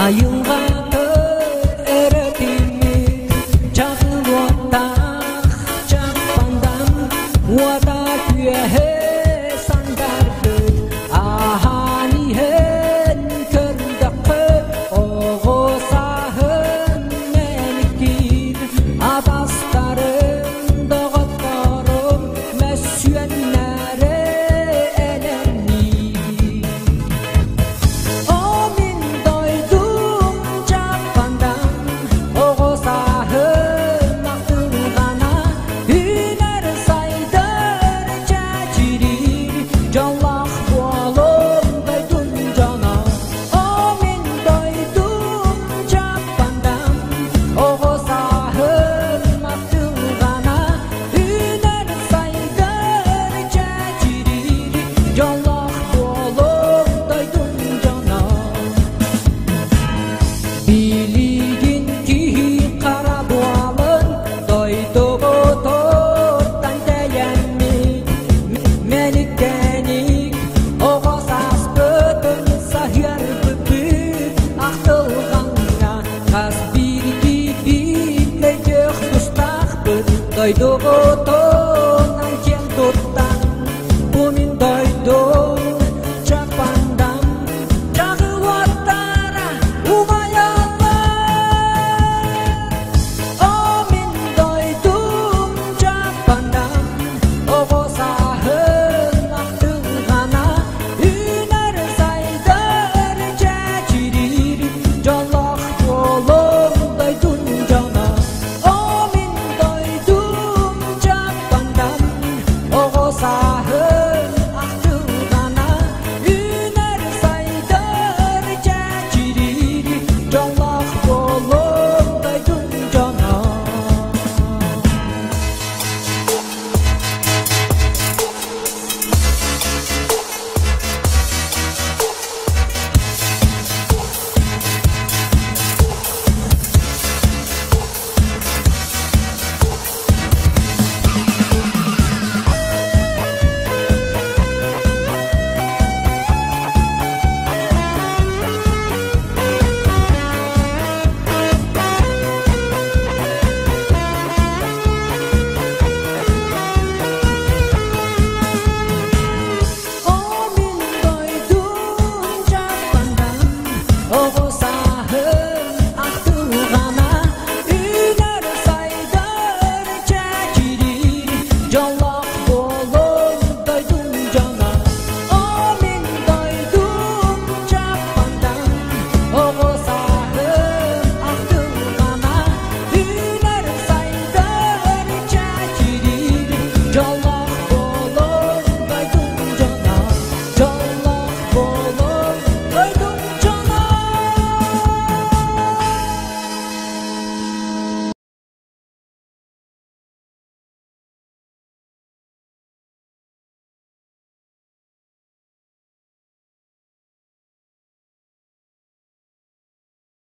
айылға өретіме жақын оттақ жақпандан уата күйе сандарды аханихен көрдіқі оғысахын мәніккер адастарын доғаттарым мәсүйенлері әлемни о мен дойдым жақпандан оғысахын ақтылғана үнер сайдар жәжірер жаллах болым дойдым жана о мен дойдым жақпандан оғысахын ақтылғана үнер сайдар жәжірер жаллах болым дойдым жана билигин күйі қара дуалын дойды бұтырдан тәйәнмек мәліккәнік оғасас бүтін сахияр бүпіп ақтылғанға қас бірге битлейдіқ тұстақ бүт дойды бұтыр